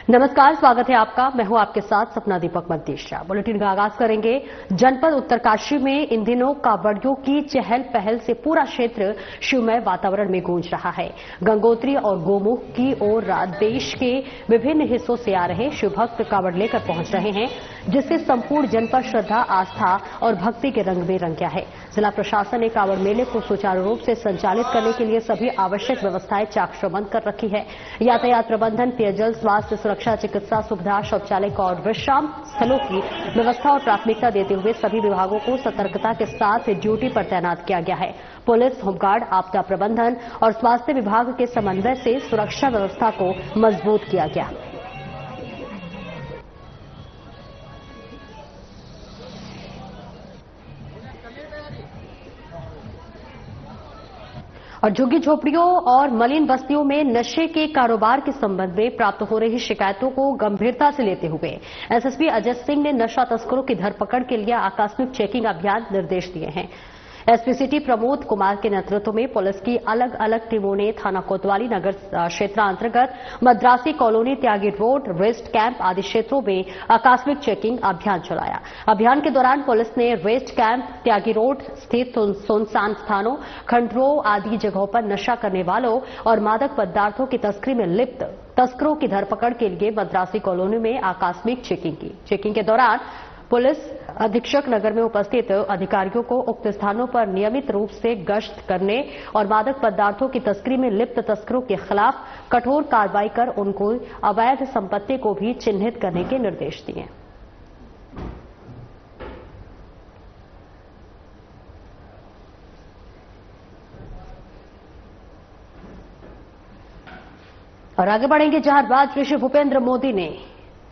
नमस्कार, स्वागत है आपका। मैं हूं आपके साथ सपना दीपक मद्देशा। बुलेटिन का आगाज करेंगे। जनपद उत्तरकाशी में इन दिनों कांवड़ियों की चहल पहल से पूरा क्षेत्र शिवमय वातावरण में गूंज रहा है। गंगोत्री और गोमुख की ओर देश के विभिन्न हिस्सों से आ रहे शिवभक्त कांवड़ लेकर पहुंच रहे हैं, जिससे संपूर्ण जनपद श्रद्धा, आस्था और भक्ति के रंग में रंग गया है। जिला प्रशासन ने कांवड़ मेले को सुचारू रूप से संचालित करने के लिए सभी आवश्यक व्यवस्थाएं चाकचौबंद कर रखी है। यातायात प्रबंधन, पेयजल, स्वास्थ्य, सुरक्षा, चिकित्सा सुविधा, शौचालय और विश्राम स्थलों की व्यवस्था और प्राथमिकता देते हुए सभी विभागों को सतर्कता के साथ ड्यूटी पर तैनात किया गया है। पुलिस, होमगार्ड, आपदा प्रबंधन और स्वास्थ्य विभाग के समन्वय से सुरक्षा व्यवस्था को मजबूत किया गया। और झुग्गी झोपड़ियों और मलिन बस्तियों में नशे के कारोबार के संबंध में प्राप्त हो रही शिकायतों को गंभीरता से लेते हुए एसएसपी अजय सिंह ने नशा तस्करों की धरपकड़ के लिए आकस्मिक चेकिंग अभियान निर्देश दिए हैं। एसपी सिटी प्रमोद कुमार के नेतृत्व में पुलिस की अलग अलग टीमों ने थाना कोतवाली नगर क्षेत्र अंतर्गत मद्रासी कॉलोनी, त्यागी रोड, रेस्ट कैंप आदि क्षेत्रों में आकस्मिक चेकिंग अभियान चलाया। अभियान के दौरान पुलिस ने रेस्ट कैंप, त्यागी रोड स्थित सुनसान स्थानों, खंडरों आदि जगहों पर नशा करने वालों और मादक पदार्थों की तस्करी में लिप्त तस्करों की धरपकड़ के लिए मद्रासी कॉलोनी में आकस्मिक चेकिंग की। चेकिंग के दौरान पुलिस अधीक्षक नगर में उपस्थित अधिकारियों को उक्त स्थानों पर नियमित रूप से गश्त करने और मादक पदार्थों की तस्करी में लिप्त तस्करों के खिलाफ कठोर कार्रवाई कर उनको अवैध संपत्ति को भी चिन्हित करने के निर्देश दिए। और आगे बढ़ेंगे, जहां राज्य श्री भूपेंद्र मोदी ने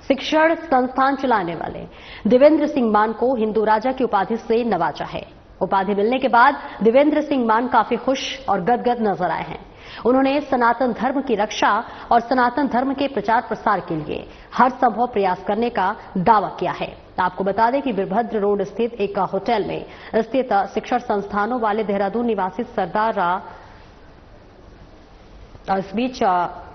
शिक्षण संस्थान चलाने वाले देवेंद्र सिंह मान को हिंदू राजा की उपाधि से नवाजा है। उपाधि मिलने के बाद देवेंद्र सिंह मान काफी खुश और गदगद नजर आए हैं। उन्होंने सनातन धर्म की रक्षा और सनातन धर्म के प्रचार प्रसार के लिए हर संभव प्रयास करने का दावा किया है। आपको बता दें कि वीरभद्र रोड स्थित एक होटल में स्थित शिक्षण संस्थानों वाले देहरादून निवासी सरदार इस बीच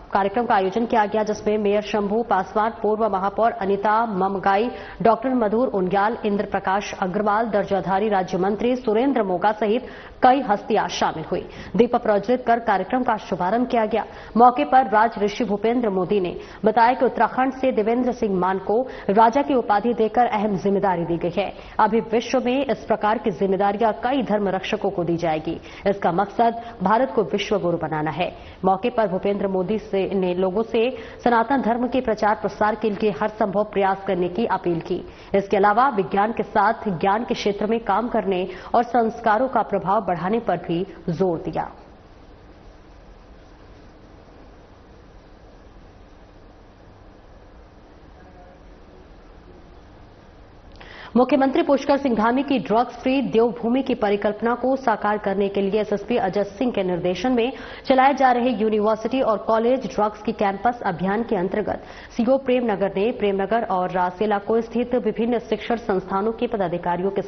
कार्यक्रम का आयोजन किया गया, जिसमें मेयर शंभू पासवान, पूर्व महापौर अनिता ममगाई, डॉक्टर मधुर उनग्याल, इंद्र प्रकाश अग्रवाल, दर्जाधारी राज्य मंत्री सुरेंद्र मोगा सहित कई हस्तियां शामिल हुई। दीप प्रज्वलित कर कार्यक्रम का शुभारंभ किया गया। मौके पर राज ऋषि भूपेंद्र मोदी ने बताया कि उत्तराखंड से देवेंद्र सिंह मान को राजा की उपाधि देकर अहम जिम्मेदारी दी गई है। अभी विश्व में इस प्रकार की जिम्मेदारियां कई धर्म रक्षकों को दी जाएगी। इसका मकसद भारत को विश्व गुरु बनाना है। मौके पर भूपेंद्र मोदी ने लोगों से सनातन धर्म के प्रचार प्रसार के लिए हर संभव प्रयास करने की अपील की। इसके अलावा विज्ञान के साथ ज्ञान के क्षेत्र में काम करने और संस्कारों का प्रभाव बढ़ाने पर भी जोर दिया। मुख्यमंत्री पुष्कर सिंह धामी की ड्रग्स फ्री देवभूमि की परिकल्पना को साकार करने के लिए एसएसपी अजय सिंह के निर्देशन में चलाए जा रहे यूनिवर्सिटी और कॉलेज ड्रग्स की कैंपस अभियान के अंतर्गत सीओ प्रेमनगर ने प्रेमनगर और रासेला को स्थित विभिन्न शिक्षण संस्थानों के पदाधिकारियों के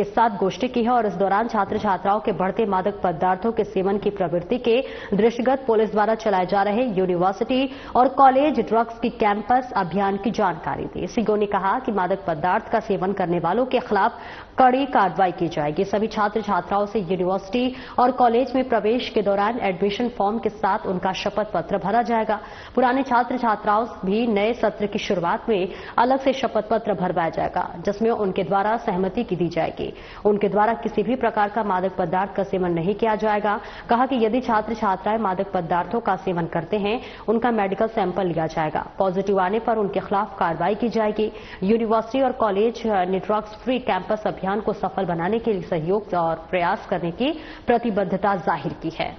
साथ गोष्ठी की है और इस दौरान छात्र छात्राओं के बढ़ते मादक पदार्थों के सेवन की प्रवृत्ति के दृष्टिगत पुलिस द्वारा चलाए जा रहे यूनिवर्सिटी और कॉलेज ड्रग्स की कैंपस अभियान की जानकारी दी। सीओ ने कहा कि मादक पदार्थ का सेवन करने वालों के खिलाफ कड़ी कार्रवाई की जाएगी। सभी छात्र छात्राओं से यूनिवर्सिटी और कॉलेज में प्रवेश के दौरान एडमिशन फॉर्म के साथ उनका शपथ पत्र भरा जाएगा। पुराने छात्र छात्राओं भी नए सत्र की शुरुआत में अलग से शपथ पत्र भरवाया जाएगा, जिसमें उनके द्वारा सहमति की दी जाएगी। उनके द्वारा किसी भी प्रकार का मादक पदार्थ का सेवन नहीं किया जाएगा। कहा कि यदि छात्र छात्राएं मादक पदार्थों का सेवन करते हैं, उनका मेडिकल सैंपल लिया जाएगा। पॉजिटिव आने पर उनके खिलाफ कार्रवाई की जाएगी। यूनिवर्सिटी और कॉलेज ने ड्रग्स फ्री कैंपस अभियान को सफल बनाने के लिए सहयोग और प्रयास करने की प्रतिबद्धता जाहिर की है।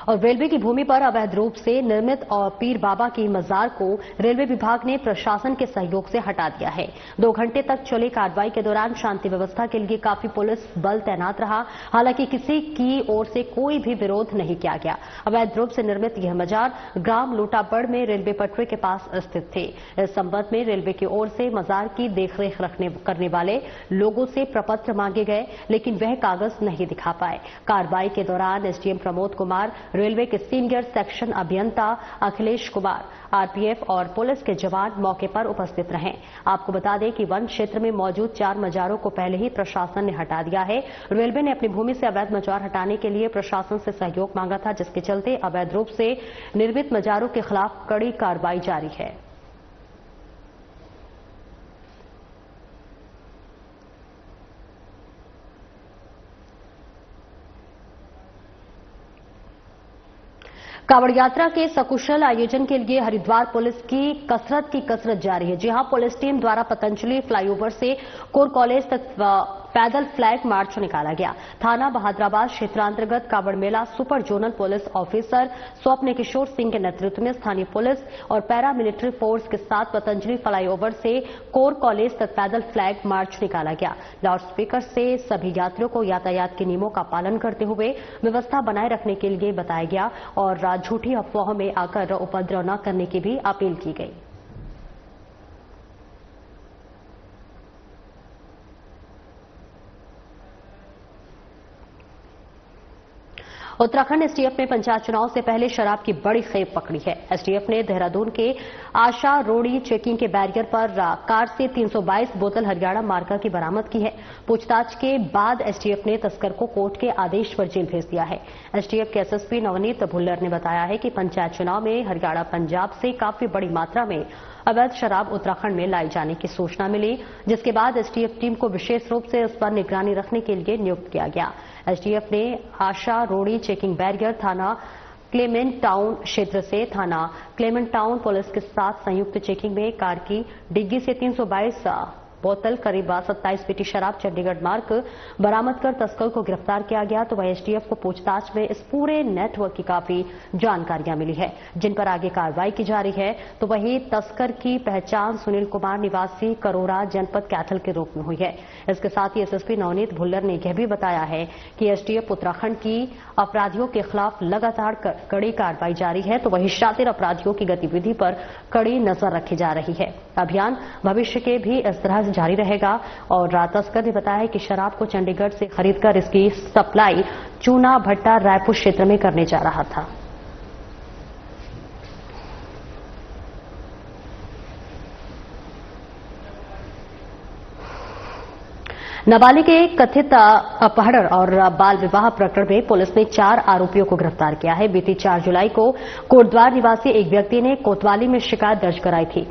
और रेलवे की भूमि पर अवैध रूप से निर्मित और पीर बाबा की मजार को रेलवे विभाग ने प्रशासन के सहयोग से हटा दिया है। 2 घंटे तक चली कार्रवाई के दौरान शांति व्यवस्था के लिए काफी पुलिस बल तैनात रहा। हालांकि किसी की ओर से कोई भी विरोध नहीं किया गया। अवैध रूप से निर्मित यह मजार ग्राम लोटाबड़ में रेलवे पटरी के पास स्थित थे। इस संबंध में रेलवे की ओर से मजार की देखरेख करने वाले लोगों से प्रपत्र मांगे गए, लेकिन वह कागज नहीं दिखा पाए। कार्रवाई के दौरान एसडीएम प्रमोद कुमार, रेलवे के सीनियर सेक्शन अभियंता अखिलेश कुमार, आरपीएफ और पुलिस के जवान मौके पर उपस्थित रहे। आपको बता दें कि वन क्षेत्र में मौजूद 4 मजारों को पहले ही प्रशासन ने हटा दिया है। रेलवे ने अपनी भूमि से अवैध मजार हटाने के लिए प्रशासन से सहयोग मांगा था, जिसके चलते अवैध रूप से निर्मित मजारों के खिलाफ कड़ी कार्रवाई जारी है। कांवड़ यात्रा के सकुशल आयोजन के लिए हरिद्वार पुलिस की कसरत जारी है। जी हां, पुलिस टीम द्वारा पतंजलि फ्लाईओवर से कोर कॉलेज तक पैदल फ्लैग मार्च निकाला गया। थाना बहादुराबाद क्षेत्रांतर्गत कांवड़ मेला सुपर जोनल पुलिस ऑफिसर स्वप्न किशोर सिंह के नेतृत्व में स्थानीय पुलिस और पैरा मिलिट्री फोर्स के साथ पतंजलि फ्लाईओवर से कोर कॉलेज तक पैदल फ्लैग मार्च निकाला गया। लाउड स्पीकर से सभी यात्रियों को यातायात के नियमों का पालन करते हुए व्यवस्था बनाए रखने के लिए बताया गया और झूठी अफवाहों में आकर उपद्रव न करने की भी अपील की गई। उत्तराखंड एसटीएफ ने पंचायत चुनाव से पहले शराब की बड़ी खेप पकड़ी है। एसटीएफ ने देहरादून के आशा रोड़ी चेकिंग के बैरियर पर कार से 322 बोतल हरियाणा मार्का की बरामद की है। पूछताछ के बाद एसटीएफ ने तस्कर को कोर्ट के आदेश पर जेल भेज दिया है। एसटीएफ के एसएसपी नवनीत भुल्लर ने बताया है कि पंचायत चुनाव में हरियाणा पंजाब से काफी बड़ी मात्रा में अवैध शराब उत्तराखंड में लाई जाने की सूचना मिली, जिसके बाद एसटीएफ टीम को विशेष रूप से इस पर निगरानी रखने के लिए नियुक्त किया गया। एसटीएफ ने आशा रोड़ी चेकिंग बैरियर थाना क्लेमेंट टाउन क्षेत्र से थाना क्लेमेंट टाउन पुलिस के साथ संयुक्त चेकिंग में कार की डिग्गी से 322 बोतल करीब 27 पेटी शराब चंडीगढ़ मार्ग बरामद कर तस्कर को गिरफ्तार किया गया। तो वह एसटीएफ को पूछताछ में इस पूरे नेटवर्क की काफी जानकारियां मिली है, जिन पर आगे कार्रवाई की जा रही है। तो वही तस्कर की पहचान सुनील कुमार निवासी करोड़ा जनपद कैथल के रूप में हुई है। इसके साथ ही एसएसपी नवनीत भुल्लर ने यह भी बताया है कि एसटीएफ उत्तराखंड की अपराधियों के खिलाफ लगातार कड़ी कार्रवाई जारी है। तो वही शातिर अपराधियों की गतिविधि पर कड़ी नजर रखी जा रही है। अभियान भविष्य के भी इस तरह जारी रहेगा। और तस्कर ने बताया कि शराब को चंडीगढ़ से खरीदकर इसकी सप्लाई चूना भट्टा रायपुर क्षेत्र में करने जा रहा था। नाबालिग के कथित अपहरण और बाल विवाह प्रकरण में पुलिस ने 4 आरोपियों को गिरफ्तार किया है। बीती 4 जुलाई को कोटद्वार निवासी एक व्यक्ति ने कोतवाली में शिकायत दर्ज कराई थी।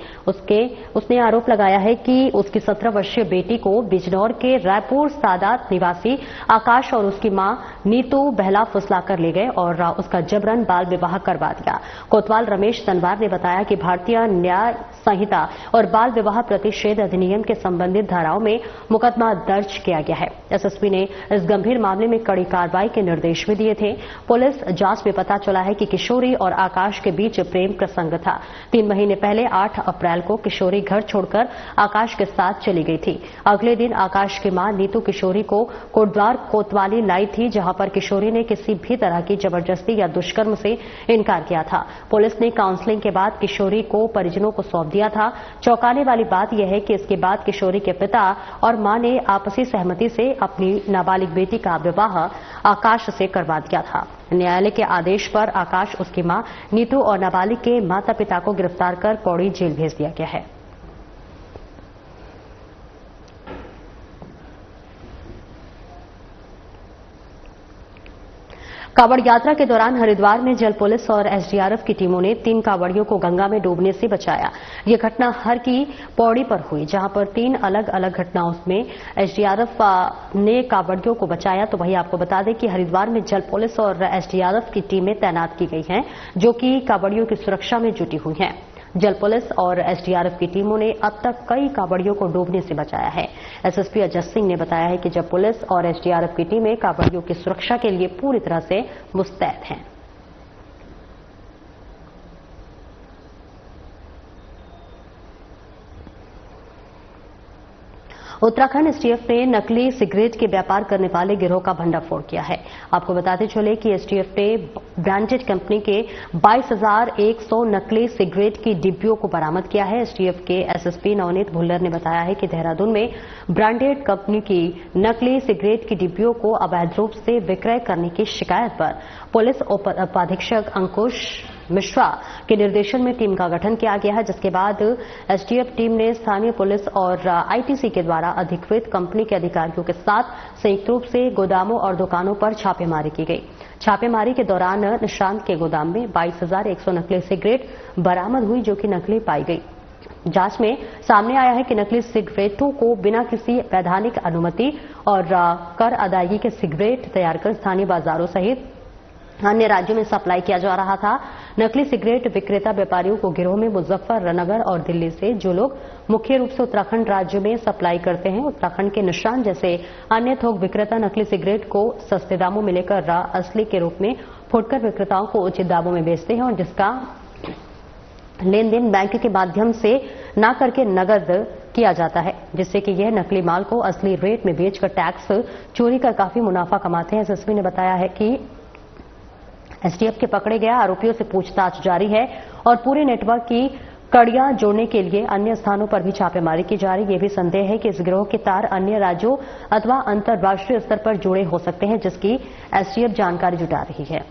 उसने आरोप लगाया है कि उसकी 17 वर्षीय बेटी को बिजनौर के रायपुर सादात निवासी आकाश और उसकी मां नीतू बहला फुसलाकर ले गए और उसका जबरन बाल विवाह करवा दिया। कोतवाल रमेश तनवार ने बताया कि भारतीय न्याय संहिता और बाल विवाह प्रतिषेध अधिनियम के संबंधित धाराओं में मुकदमा दर्ज किया गया है। एसएसपी ने इस गंभीर मामले में कड़ी कार्रवाई के निर्देश भी दिए थे। पुलिस जांच में पता चला है कि किशोरी और आकाश के बीच प्रेम प्रसंग था। 3 महीने पहले 8 अप्रैल को किशोरी घर छोड़कर आकाश के साथ चली गई थी। अगले दिन आकाश की मां नीतू किशोरी को कोटद्वार कोतवाली लाई थी, जहां पर किशोरी ने किसी भी तरह की जबरदस्ती या दुष्कर्म से इनकार किया था। पुलिस ने काउंसलिंग के बाद किशोरी को परिजनों को सौंप दिया था। चौंकाने वाली बात यह है कि इसके बाद किशोरी के पिता और मां ने आपसी सहमति से अपनी नाबालिग बेटी का विवाह आकाश से करवा दिया था। न्यायालय के आदेश पर आकाश, उसकी मां नीतू और नाबालिग के माता पिता को गिरफ्तार कर पौड़ी जेल भेज दिया गया है। कांवड़ यात्रा के दौरान हरिद्वार में जल पुलिस और एसडीआरएफ की टीमों ने 3 कांवड़ियों को गंगा में डूबने से बचाया। ये घटना हर की पौड़ी पर हुई, जहां पर 3 अलग अलग घटनाओं में एसडीआरएफ ने कांवड़ियों को बचाया। तो वहीं आपको बता दें कि हरिद्वार में जल पुलिस और एसडीआरएफ की टीमें तैनात की गई हैं, जो कि कांवड़ियों की सुरक्षा में जुटी हुई हैं। जल पुलिस और एसडीआरएफ की टीमों ने अब तक कई कांवड़ियों को डूबने से बचाया है। एसएसपी अजय सिंह ने बताया है कि जब पुलिस और एसडीआरएफ की टीमें कांवड़ियों की सुरक्षा के लिए पूरी तरह से मुस्तैद हैं। उत्तराखंड एसटीएफ ने नकली सिगरेट के व्यापार करने वाले गिरोह का भंडाफोड़ किया है। आपको बताते चले कि एसटीएफ ने ब्रांडेड कंपनी के 22,100 नकली सिगरेट की डिब्बियों को बरामद किया है। एसटीएफ के एसएसपी नवनीत भुल्लर ने बताया है कि देहरादून में ब्रांडेड कंपनी की नकली सिगरेट की डिब्बियों को अवैध रूप से विक्रय करने की शिकायत पर पुलिस उपाधीक्षक अंकुश मिश्रा के निर्देशन में टीम का गठन किया गया है, जिसके बाद एसटीएफ टीम ने स्थानीय पुलिस और आईटीसी के द्वारा अधिकृत कंपनी के अधिकारियों के साथ संयुक्त रूप से गोदामों और दुकानों पर छापेमारी की गई। छापेमारी के दौरान निशांत के गोदाम में 22,100 नकली सिगरेट बरामद हुई, जो कि नकली पाई गई। जांच में सामने आया है कि नकली सिगरेटों को बिना किसी वैधानिक अनुमति और कर अदायगी के सिगरेट तैयार कर स्थानीय बाजारों सहित अन्य राज्यों में सप्लाई किया जा रहा था। नकली सिगरेट विक्रेता व्यापारियों को गिरोह में मुजफ्फरनगर और दिल्ली से, जो लोग मुख्य रूप से उत्तराखंड राज्य में सप्लाई करते हैं, उत्तराखंड के निशान जैसे अन्य थोक विक्रेता नकली सिगरेट को सस्ते दामों में लेकर असली के रूप में फुटकर विक्रेताओं को उचित दामों में बेचते हैं और जिसका लेन देन बैंक के माध्यम से न करके नगद किया जाता है, जिससे कि यह नकली माल को असली रेट में बेचकर टैक्स चोरी कर काफी मुनाफा कमाते हैं। एसएसपी ने बताया है कि एसटीएफ के पकड़े गए आरोपियों से पूछताछ जारी है और पूरे नेटवर्क की कड़ियां जोड़ने के लिए अन्य स्थानों पर भी छापेमारी की जा रही है। ये भी संदेह है कि इस गिरोह के तार अन्य राज्यों अथवा अंतर्राष्ट्रीय स्तर पर जुड़े हो सकते हैं, जिसकी एसटीएफ जानकारी जुटा रही है।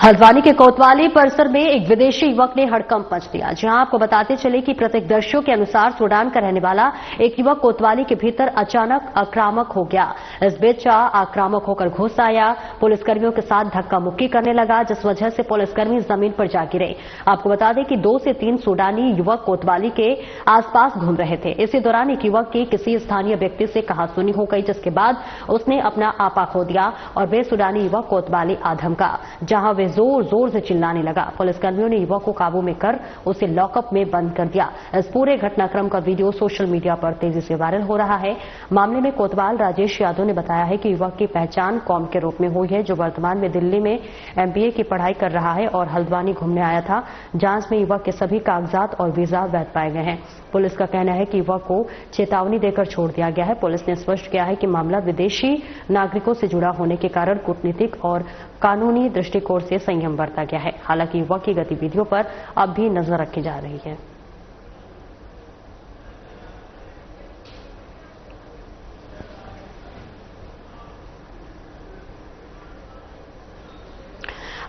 हल्द्वानी के कोतवाली परिसर में एक विदेशी युवक ने हड़कंप मच दिया। जहां आपको बताते चले कि प्रत्यक्षदर्शियों के अनुसार सूडान का रहने वाला एक युवक कोतवाली के भीतर अचानक आक्रामक हो गया। इस बीच आक्रामक होकर घुस आया, पुलिसकर्मियों के साथ धक्का मुक्की करने लगा, जिस वजह से पुलिसकर्मी जमीन पर जा गिरे। आपको बता दें कि 2 से 3 सूडानी युवक कोतवाली के आसपास घूम रहे थे। इसी दौरान एक युवक की किसी स्थानीय व्यक्ति से कहासुनी हो गई, जिसके बाद उसने अपना आपा खो दिया और वे सूडानी युवक कोतवाली आ धमका, जहां वे जोर जोर से चिल्लाने लगा। पुलिसकर्मियों ने युवक को काबू में कर उसे लॉकअप में बंद कर दिया। इस पूरे घटनाक्रम का वीडियो सोशल मीडिया पर तेजी से वायरल हो रहा है। मामले में कोतवाल राजेश यादव ने बताया है कि युवक की पहचान कॉम के रूप में हुई है, जो वर्तमान में दिल्ली में एमबीए की पढ़ाई कर रहा है और हल्द्वानी घूमने आया था। जांच में युवक के सभी कागजात और वीजा वैध पाए गए हैं। पुलिस का कहना है कि युवक को चेतावनी देकर छोड़ दिया गया है। पुलिस ने स्पष्ट किया है कि मामला विदेशी नागरिकों से जुड़ा होने के कारण कूटनीतिक और कानूनी दृष्टिकोण से संयम बरता गया है। हालांकि युवक की गतिविधियों पर अब भी नजर रखी जा रही है।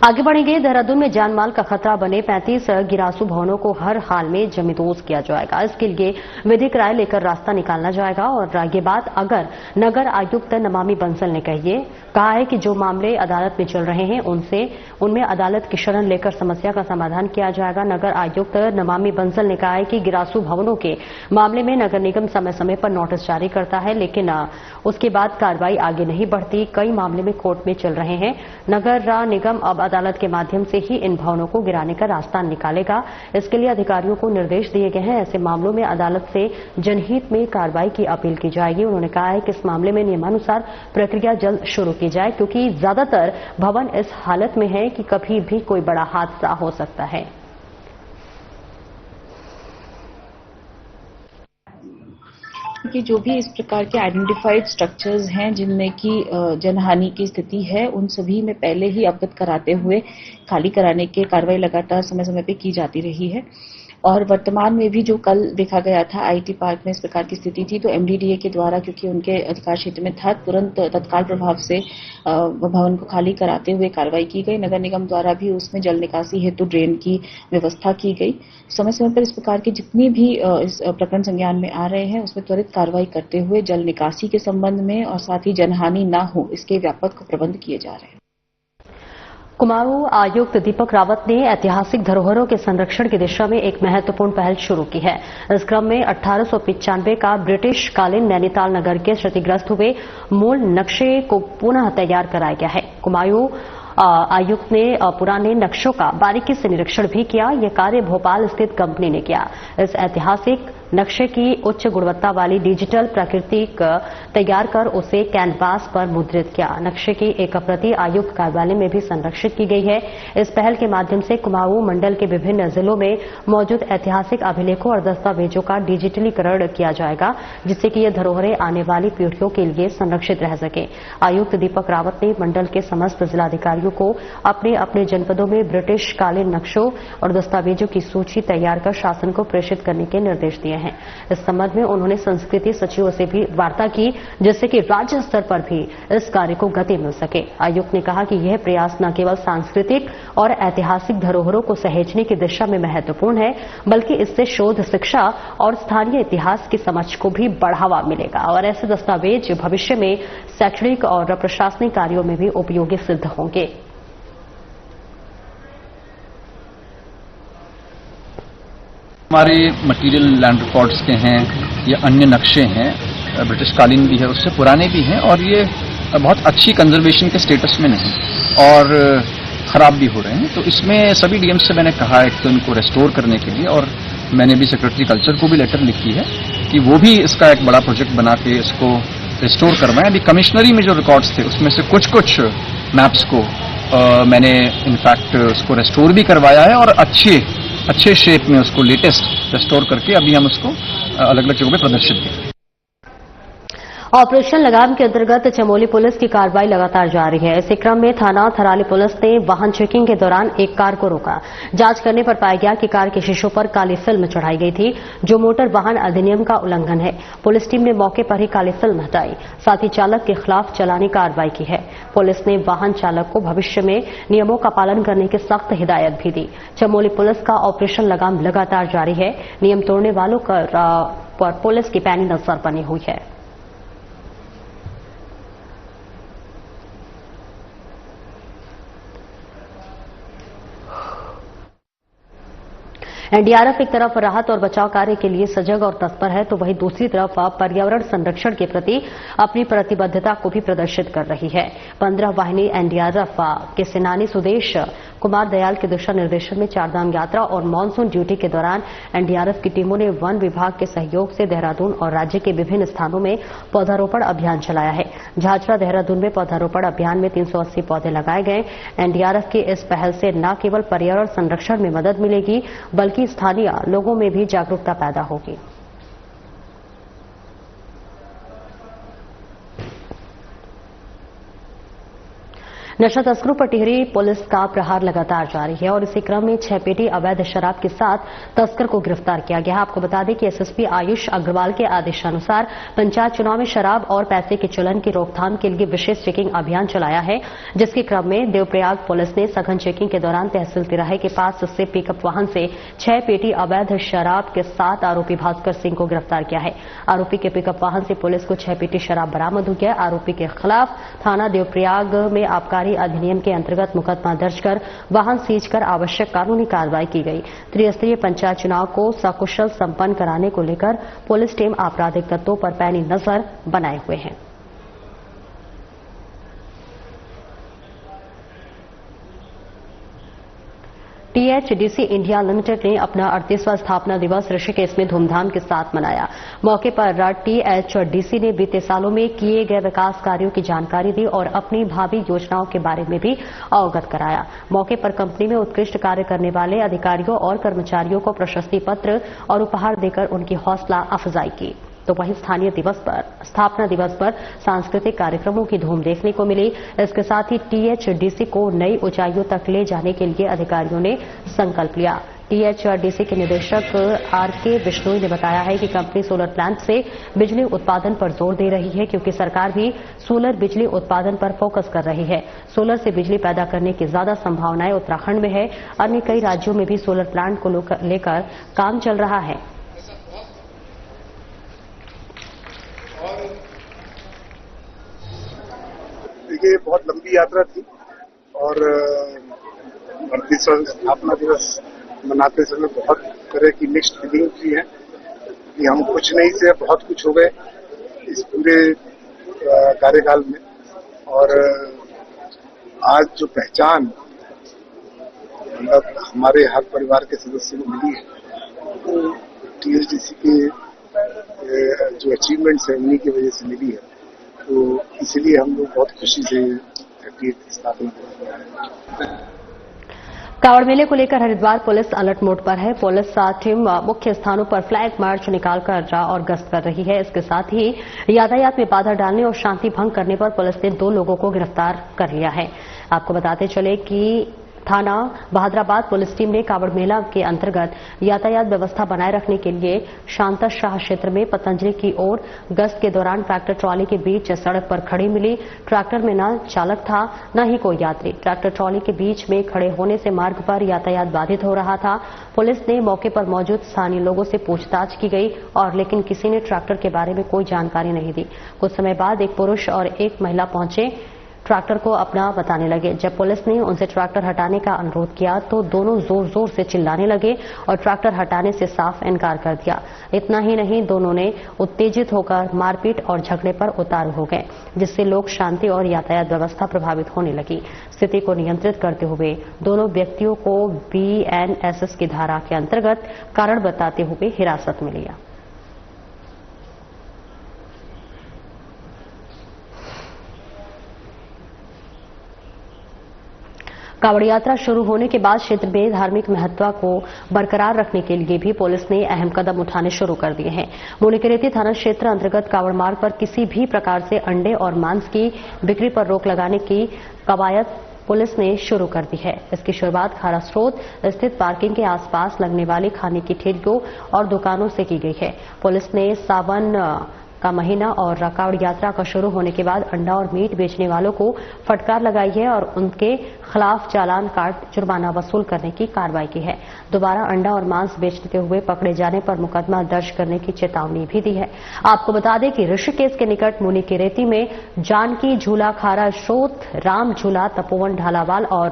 आगे बढ़ेंगे। देहरादून में जानमाल का खतरा बने 35 गिरासू भवनों को हर हाल में जमींदोज किया जाएगा। इसके लिए विधिक राय लेकर रास्ता निकालना जाएगा और ये बात अगर नगर आयुक्त नमामि बंसल ने कहा है कि जो मामले अदालत में चल रहे हैं उनमें अदालत की शरण लेकर समस्या का समाधान किया जाएगा। नगर आयुक्त नमामि बंसल ने कहा है कि गिरासू भवनों के मामले में नगर निगम समय समय पर नोटिस जारी करता है, लेकिन उसके बाद कार्रवाई आगे नहीं बढ़ती। कई मामले में कोर्ट में चल रहे हैं। नगर निगम अब अदालत के माध्यम से ही इन भवनों को गिराने का रास्ता निकालेगा। इसके लिए अधिकारियों को निर्देश दिए गए हैं। ऐसे मामलों में अदालत से जनहित में कार्रवाई की अपील की जाएगी। उन्होंने कहा है कि इस मामले में नियमानुसार प्रक्रिया जल्द शुरू की जाए, क्योंकि ज्यादातर भवन इस हालत में है कि कभी भी कोई बड़ा हादसा हो सकता है। कि जो भी इस प्रकार के आइडेंटिफाइड स्ट्रक्चर्स हैं जिनमें कि जनहानि की स्थिति है, उन सभी में पहले ही अवगत कराते हुए खाली कराने की कार्रवाई लगातार समय समय पे की जाती रही है। और वर्तमान में भी जो कल देखा गया था आईटी पार्क में इस प्रकार की स्थिति थी, तो एमडीडीए के द्वारा, क्योंकि उनके अधिकार क्षेत्र में था, तुरंत तत्काल प्रभाव से भवन को खाली कराते हुए कार्रवाई की गई। नगर निगम द्वारा भी उसमें जल निकासी हेतु ड्रेन की व्यवस्था की गई। समय समय पर इस प्रकार के जितने भी इस प्रकरण संज्ञान में आ रहे हैं उसमें त्वरित कार्रवाई करते हुए जल निकासी के संबंध में और साथ ही जनहानि न हो इसके व्यापक प्रबंध किए जा रहे हैं। कुमाऊं आयुक्त दीपक रावत ने ऐतिहासिक धरोहरों के संरक्षण की दिशा में एक महत्वपूर्ण पहल शुरू की है। इस क्रम में 1895 का ब्रिटिश कालीन नैनीताल नगर के क्षतिग्रस्त हुए मूल नक्शे को पुनः तैयार कराया गया है। कुमाऊं आयुक्त ने पुराने नक्शों का बारीकी से निरीक्षण भी किया। यह कार्य भोपाल स्थित कंपनी ने किया। इस ऐतिहासिक नक्शे की उच्च गुणवत्ता वाली डिजिटल प्राकृतिक तैयार कर उसे कैनवास पर मुद्रित किया। नक्शे की एक प्रति आयुक्त कार्यालय में भी संरक्षित की गई है। इस पहल के माध्यम से कुमाऊं मंडल के विभिन्न जिलों में मौजूद ऐतिहासिक अभिलेखों और दस्तावेजों का डिजिटलीकरण किया जाएगा, जिससे कि ये धरोहरें आने वाली पीढ़ियों के लिए संरक्षित रह सके। आयुक्त दीपक रावत ने मंडल के समस्त जिलाधिकारियों को अपने अपने जनपदों में ब्रिटिश कालीन नक्शों और दस्तावेजों की सूची तैयार कर शासन को प्रेषित करने के निर्देश दिए हैं। इस संबंध में उन्होंने संस्कृति सचिवों से भी वार्ता की, जिससे कि राज्य स्तर पर भी इस कार्य को गति मिल सके। आयुक्त ने कहा कि यह प्रयास न केवल सांस्कृतिक और ऐतिहासिक धरोहरों को सहेजने की दिशा में महत्वपूर्ण है, बल्कि इससे शोध, शिक्षा और स्थानीय इतिहास की समझ को भी बढ़ावा मिलेगा और ऐसे दस्तावेज भविष्य में शैक्षणिक और प्रशासनिक कार्यों में भी उपयोगी सिद्ध होंगे। हमारे मटेरियल लैंड रिकॉर्ड्स के हैं, ये अन्य नक्शे हैं, ब्रिटिश कालीन भी है, उससे पुराने भी हैं और ये बहुत अच्छी कंजर्वेशन के स्टेटस में नहीं और खराब भी हो रहे हैं। तो इसमें सभी डीएम से मैंने कहा है कि इनको रेस्टोर करने के लिए, और मैंने भी सेक्रेटरी कल्चर को भी लेटर लिखी है कि वो भी इसका एक बड़ा प्रोजेक्ट बना के इसको रेस्टोर करवाएं। अभी कमिश्नरी में जो रिकॉर्ड्स थे उसमें से कुछ मैप्स को मैंने इनफैक्ट उसको रेस्टोर भी करवाया है और अच्छे शेप में उसको लेटेस्ट रेस्टोर करके अभी हम उसको अलग अलग जगहों पे प्रदर्शित करें। ऑपरेशन लगाम के अंतर्गत चमोली पुलिस की कार्रवाई लगातार जारी है। इसी क्रम में थाना थराली पुलिस ने वाहन चेकिंग के दौरान एक कार को रोका। जांच करने पर पाया गया कि कार के शीशों पर काली फिल्म चढ़ाई गई थी, जो मोटर वाहन अधिनियम का उल्लंघन है। पुलिस टीम ने मौके पर ही काली फिल्म हटाई, साथ ही चालक के खिलाफ चालानी कार्रवाई की है। पुलिस ने वाहन चालक को भविष्य में नियमों का पालन करने की सख्त हिदायत भी दी। चमोली पुलिस का ऑपरेशन लगाम लगातार जारी है। नियम तोड़ने वालों पर पुलिस की पैनी नजर बनी हुई है। एनडीआरएफ एक तरफ राहत और बचाव कार्य के लिए सजग और तत्पर है, तो वहीं दूसरी तरफ पर्यावरण संरक्षण के प्रति अपनी प्रतिबद्धता को भी प्रदर्शित कर रही है। 15 वाहिनी एनडीआरएफ के सेनानी सुदेश कुमार दयाल के दिशा निर्देशन में चारधाम यात्रा और मानसून ड्यूटी के दौरान एनडीआरएफ की टीमों ने वन विभाग के सहयोग से देहरादून और राज्य के विभिन्न स्थानों में पौधारोपण अभियान चलाया है। झाझरा देहरादून में पौधारोपण अभियान में 380 पौधे लगाए गए। एनडीआरएफ की इस पहल से न केवल पर्यावरण संरक्षण में मदद मिलेगी, बल्कि स्थानीय लोगों में भी जागरूकता पैदा होगी। नशा तस्करों पर टिहरी पुलिस का प्रहार लगातार जारी है और इसी क्रम में 6 पेटी अवैध शराब के साथ तस्कर को गिरफ्तार किया गया है। आपको बता दें कि एसएसपी आयुष अग्रवाल के आदेशानुसार पंचायत चुनाव में शराब और पैसे के चलन की रोकथाम के लिए विशेष चेकिंग अभियान चलाया है, जिसके क्रम में देवप्रयाग पुलिस ने सघन चेकिंग के दौरान तहसील तिराहे के पास से पिकअप वाहन से 6 पेटी अवैध शराब के साथ आरोपी भास्कर सिंह को गिरफ्तार किया है। आरोपी के पिकअप वाहन से पुलिस को 6 पेटी शराब बरामद हुई है। आरोपी के खिलाफ थाना देवप्रयाग में आबकारी अधिनियम के अंतर्गत मुकदमा दर्ज कर वाहन सीज कर आवश्यक कानूनी कार्रवाई की गई। त्रिस्तरीय पंचायत चुनाव को सकुशल संपन्न कराने को लेकर पुलिस टीम आपराधिक तत्वों पर पैनी नजर बनाए हुए है। टीएचडीसी इंडिया लिमिटेड ने अपना 38वां स्थापना दिवस ऋषिकेश में धूमधाम के साथ मनाया। मौके पर टीएचडीसी ने बीते सालों में किए गए विकास कार्यों की जानकारी दी और अपनी भावी योजनाओं के बारे में भी अवगत कराया। मौके पर कंपनी में उत्कृष्ट कार्य करने वाले अधिकारियों और कर्मचारियों को प्रशस्ति पत्र और उपहार देकर उनकी हौसला अफजाई की। तो वहीं स्थापना दिवस पर सांस्कृतिक कार्यक्रमों की धूम देखने को मिली। इसके साथ ही टीएचडीसी को नई ऊंचाइयों तक ले जाने के लिए अधिकारियों ने संकल्प लिया। टीएचडीसी के निदेशक आरके बिश्नोई ने बताया है कि कंपनी सोलर प्लांट से बिजली उत्पादन पर जोर दे रही है, क्योंकि सरकार भी सोलर बिजली उत्पादन पर फोकस कर रही है। सोलर से बिजली पैदा करने की ज्यादा संभावनाएं उत्तराखंड में है। अन्य कई राज्यों में भी सोलर प्लांट को लेकर काम चल रहा है। देखिए, बहुत लंबी यात्रा थी और 38वां स्थापना दिवस मनाते समय बहुत तरह की मिक्स्ड फीलिंग भी है कि हम कुछ नहीं से बहुत कुछ हो गए इस पूरे कार्यकाल में। और आज जो पहचान मतलब हमारे हर परिवार के सदस्य को मिली है, तो टीएचडीसी के जो अचीवमेंट्स है उन्हीं की वजह से मिली है। तो इसलिए हम लोग बहुत खुशी से 38 स्थापना कर रहे हैं। कांवड़ मेले को लेकर हरिद्वार पुलिस अलर्ट मोड पर है। पुलिस टीम मुख्य स्थानों पर फ्लैग मार्च निकालकर और गश्त कर रही है। इसके साथ ही यातायात में बाधा डालने और शांति भंग करने पर पुलिस ने 2 लोगों को गिरफ्तार कर लिया है। आपको बताते चले कि थाना बहादुराबाद पुलिस टीम ने कांवड़ मेला के अंतर्गत यातायात व्यवस्था बनाए रखने के लिए शांता शाह क्षेत्र में पतंजलि की ओर गश्त के दौरान ट्रैक्टर ट्रॉली के बीच सड़क पर खड़ी मिली। ट्रैक्टर में न चालक था न ही कोई यात्री। ट्रैक्टर ट्रॉली के बीच में खड़े होने से मार्ग पर यातायात बाधित हो रहा था। पुलिस ने मौके पर मौजूद स्थानीय लोगों से पूछताछ की गई और लेकिन किसी ने ट्रैक्टर के बारे में कोई जानकारी नहीं दी। कुछ समय बाद एक पुरुष और एक महिला पहुंचे, ट्रैक्टर को अपना बताने लगे। जब पुलिस ने उनसे ट्रैक्टर हटाने का अनुरोध किया तो दोनों जोर जोर से चिल्लाने लगे और ट्रैक्टर हटाने से साफ इनकार कर दिया। इतना ही नहीं, दोनों ने उत्तेजित होकर मारपीट और झगड़े पर उतारू हो गए, जिससे लोक शांति और यातायात व्यवस्था प्रभावित होने लगी। स्थिति को नियंत्रित करते हुए दोनों व्यक्तियों को BNSS की धारा के अंतर्गत कारण बताते हुए हिरासत में लिया। कांवड़ यात्रा शुरू होने के बाद क्षेत्र में धार्मिक महत्व को बरकरार रखने के लिए भी पुलिस ने अहम कदम उठाने शुरू कर दिए हैं। मुनिकेरेती थाना क्षेत्र अंतर्गत कांवड़ मार्ग पर किसी भी प्रकार से अंडे और मांस की बिक्री पर रोक लगाने की कवायद पुलिस ने शुरू कर दी है। इसकी शुरुआत खारा स्रोत स्थित पार्किंग के आसपास लगने वाली खाने की ठेलियों और दुकानों से की गई है। पुलिस ने सावन का महीना और कांवड़ यात्रा का शुरू होने के बाद अंडा और मीट बेचने वालों को फटकार लगाई है और उनके खिलाफ चालान काट जुर्माना वसूल करने की कार्रवाई की है। दोबारा अंडा और मांस बेचते हुए पकड़े जाने पर मुकदमा दर्ज करने की चेतावनी भी दी है। आपको बता दें कि ऋषिकेश के निकट मुनिकेरेती में जानकी झूला, खारा स्रोत, राम झूला, तपोवन, ढालावाल और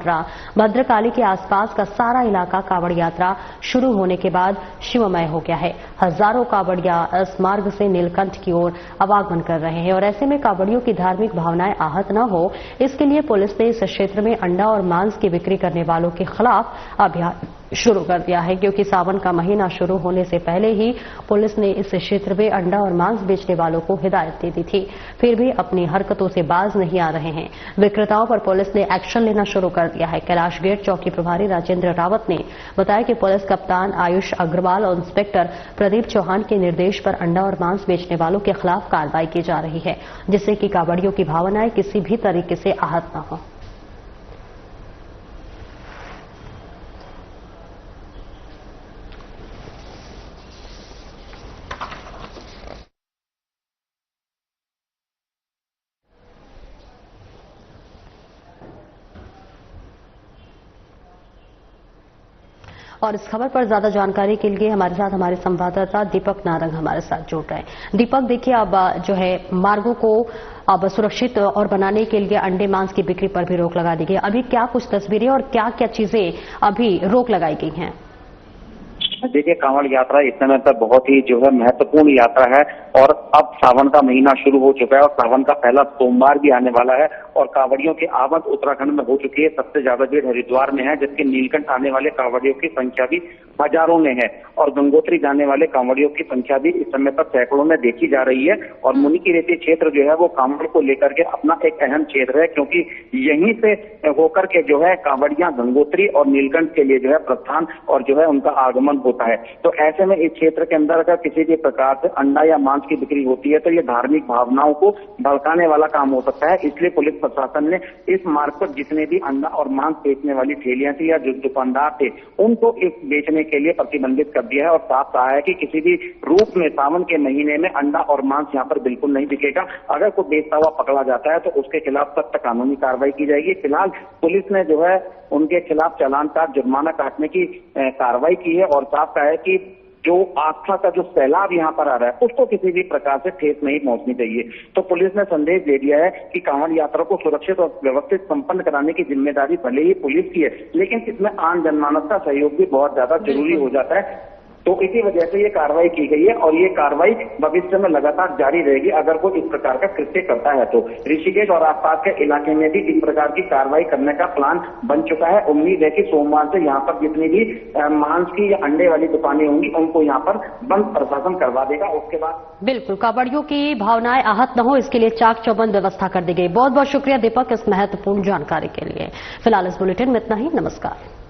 भद्रकाली के आसपास का सारा इलाका कांवड़ यात्रा शुरू होने के बाद शिवमय हो गया है। हजारों कांवड़िया इस मार्ग से नीलकंठ की ओर आवागमन कर रहे हैं और ऐसे में कांवड़ियों की धार्मिक भावनाएं आहत न हो, इसके लिए पुलिस ने इस क्षेत्र में अंडा और मांस की बिक्री करने वालों के खिलाफ अभियान शुरू कर दिया है। क्योंकि सावन का महीना शुरू होने से पहले ही पुलिस ने इस क्षेत्र में अंडा और मांस बेचने वालों को हिदायत दे दी थी, फिर भी अपनी हरकतों से बाज नहीं आ रहे हैं। विक्रेताओं पर पुलिस ने एक्शन लेना शुरू कर दिया है। कैलाश गेट चौकी प्रभारी राजेंद्र रावत ने बताया कि पुलिस कप्तान आयुष अग्रवाल और इंस्पेक्टर प्रदीप चौहान के निर्देश पर अंडा और मांस बेचने वालों के खिलाफ कार्रवाई की जा रही है, जिससे कि कांवड़ियों की भावनाएं किसी भी तरीके से आहत न हो। और इस खबर पर ज्यादा जानकारी के लिए हमारे साथ हमारे संवाददाता दीपक नारंग हमारे साथ जुड़ रहे हैं। दीपक, देखिए अब जो है मार्गों को अब सुरक्षित और बनाने के लिए अंडे मांस की बिक्री पर भी रोक लगा दी गई। अभी क्या कुछ तस्वीरें और क्या क्या चीजें अभी रोक लगाई गई हैं? देखिए, कांवड़ यात्रा इस समय पर बहुत ही जो है महत्वपूर्ण यात्रा है और अब सावन का महीना शुरू हो चुका है और सावन का पहला सोमवार भी आने वाला है और कांवड़ियों की आवक उत्तराखंड में हो चुकी है। सबसे ज्यादा भीड़ हरिद्वार में है, जबकि नीलकंठ आने वाले कांवड़ियों की संख्या भी हजारों में है और गंगोत्री जाने वाले कांवड़ियों की संख्या भी इस समय पर सैकड़ों में देखी जा रही है। और मुनिकेरेती क्षेत्र जो है वो कांवड़ को लेकर के अपना एक अहम क्षेत्र है, क्योंकि यहीं से होकर के जो है कांवड़ियां गंगोत्री और नीलकंठ के लिए जो है प्रस्थान और जो है उनका आगमन होता है। तो ऐसे में इस क्षेत्र के अंदर अगर किसी भी प्रकार से अंडा या मांस की बिक्री होती है तो ये धार्मिक भावनाओं को भड़काने वाला काम हो सकता है। इसलिए पुलिस प्रशासन ने इस मार्ग पर जितने भी अंडा और मांस बेचने वाली ठेलियां थी या जो दुकानदार थे उनको इस बेचने के लिए प्रतिबंधित कर दिया है और साफ कहा है कि किसी भी रूप में सावन के महीने में अंडा और मांस यहाँ पर बिल्कुल नहीं बिकेगा। अगर कोई बेचता हुआ पकड़ा जाता है तो उसके खिलाफ सख्त कानूनी कार्रवाई की जाएगी। फिलहाल पुलिस ने जो है उनके खिलाफ चालान काट जुर्माना काटने की कार्रवाई की है और साफ कहा है कि जो आस्था का जो सैलाब यहाँ पर आ रहा है उसको किसी भी प्रकार से ठेस नहीं पहुंचनी चाहिए। तो पुलिस ने संदेश दे दिया है कि कांवड़ यात्रा को सुरक्षित और व्यवस्थित संपन्न कराने की जिम्मेदारी भले ही पुलिस की है, लेकिन इसमें आम जनमानस का सहयोग भी बहुत ज्यादा जरूरी हो जाता है। तो इसी वजह से ये कार्रवाई की गई है और ये कार्रवाई भविष्य में लगातार जारी रहेगी अगर कोई इस प्रकार का कृत्य करता है तो। ऋषिकेश और आसपास के इलाके में भी इस प्रकार की कार्रवाई करने का प्लान बन चुका है। उम्मीद है कि सोमवार से यहाँ पर जितनी भी मांस की या अंडे वाली दुकानें होंगी उनको यहाँ पर बंद प्रशासन करवा देगा। उसके बाद बिल्कुल कावड़ियों की भावनाएं आहत न हो इसके लिए चाक चौबंद व्यवस्था कर दी गई। बहुत बहुत शुक्रिया दीपक इस महत्वपूर्ण जानकारी के लिए। फिलहाल इस बुलेटिन में इतना ही। नमस्कार।